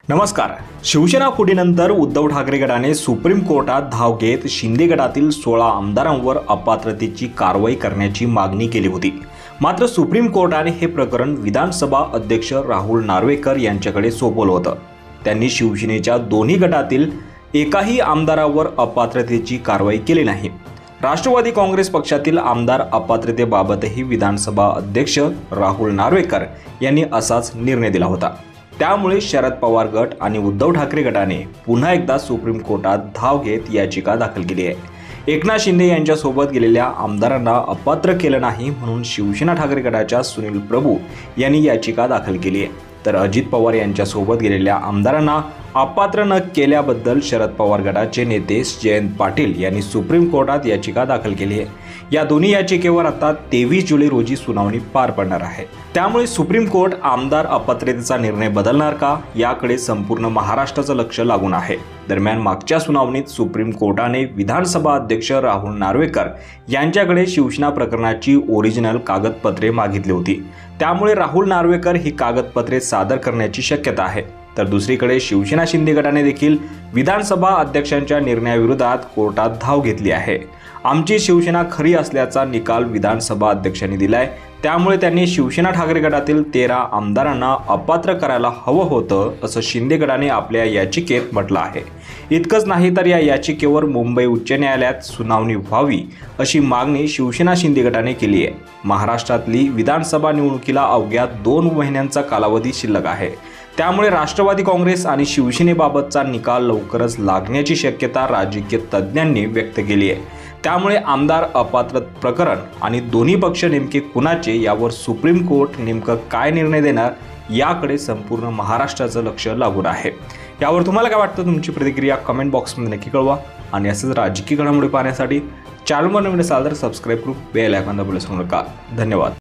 नमस्कार। शिवसेना फुटीनंतर उद्धव ठाकरे गटाने सुप्रीम कोर्टात धाव घेत शिंदे गटातील 16 आमदारांवर अपात्रतेची कारवाई करण्याची मागणी केली होती। मात्र सुप्रीम कोर्टाने हे प्रकरण विधानसभा अध्यक्ष राहुल नार्वेकर यांच्याकडे सोपवलं होतं। त्यांनी शिवसेनेच्या दोन्ही गटातील एकाही आमदारावर अपात्रतेची कारवाई केली नाही। राष्ट्रवादी काँग्रेस पक्षातील आमदार अपात्रतेबाबतही विधानसभा अध्यक्ष राहुल नार्वेकर यांनी असाच निर्णय दिला होता। त्यामुळे शरद पवार गट आणि उद्धव ठाकरे गटाने पुन्हा एकदा सुप्रीम कोर्टात धाव घेत याचिका दाखल केली आहे। एकनाथ शिंदे यांच्यासोबत गेलेल्या आमदारांना अपात्र केलं नाही म्हणून शिवसेना ठाकरे गटाच्या सुनील प्रभू यांनी याचिका दाखल केली आहे। तर अजित पवार यांच्यासोबत गेलेल्या आमदारांना अपात्र न केल्याबद्दल शरद पवार गटाचे नेते जयंत पाटील यांनी सुप्रीम कोर्टात याचिका दाखल केली आहे। या दोन्ही याचिकेवर आता 23 जुलै रोजी सुनावणी पार पडणार आहे। त्यामुळे सुप्रीम कोर्ट आमदार अपात्रतेचा निर्णय बदलणार का याकडे संपूर्ण महाराष्ट्राचं लक्ष लागून आहे। दरम्यान मागच्या सुनावणीत सुप्रीम कोर्टाने विधानसभा अध्यक्ष राहुल नार्वेकर यांच्याकडे शिवसेना प्रकरणाची ओरिजिनल कागदपत्रे मागितली होती। त्यामुळे राहुल नार्वेकर ही कागदपत्रे सादर करण्याची शक्यता आहे। तर दुसरीकडे शिवसेना शिंदे गटाने देखील विधानसभा अध्यक्षांच्या निर्णयाविरोधात कोर्टात धाव घेतली आहे। आमची शिवसेना खरी असल्याचा निकाल विधानसभा अध्यक्षांनी दिलाय। त्यामुळे त्यांनी शिवसेना ठाकरे गटातील 13 आमदारांना अपात्र करायला हवं होतं असं शिंदे गटाने आपल्या याचिकेत म्हटलं आहे। इतकंच नाही तर या याचिकेवर मुंबई उच्च न्यायालयात सुनावणी व्हावी अशी मागणी शिवसेना शिंदे गटाने केली आहे। महाराष्ट्रातली विधानसभा निवडणुकीला अवघ्या 2 महिन्यांचा कालावधी शिल्लक आहे। त्यामुळे राष्ट्रवादी काँग्रेस आणि शिवसेनेबाबतचा निकाल लवकरच लागण्याची शक्यता राजकीय तज्ज्ञांनी व्यक्त केली आहे। त्यामुळे आमदार अपात्र प्रकरण आणि दोन्ही पक्ष नेमके कुणाचे यावर सुप्रीम कोर्ट नेमकं काय निर्णय देणार याकडे संपूर्ण महाराष्ट्राचं लक्ष लागून आहे। यावर तुम्हाला काय वाटतं? तुमची प्रतिक्रिया कमेंट बॉक्समध्ये नक्की कळवा आणि असंच राजकीय घडामोडी पाहण्यासाठी चॅनलवर नवीन असाल तर सबस्क्राईब करून बेल आयकॉन दाबायला विसरू नका। धन्यवाद।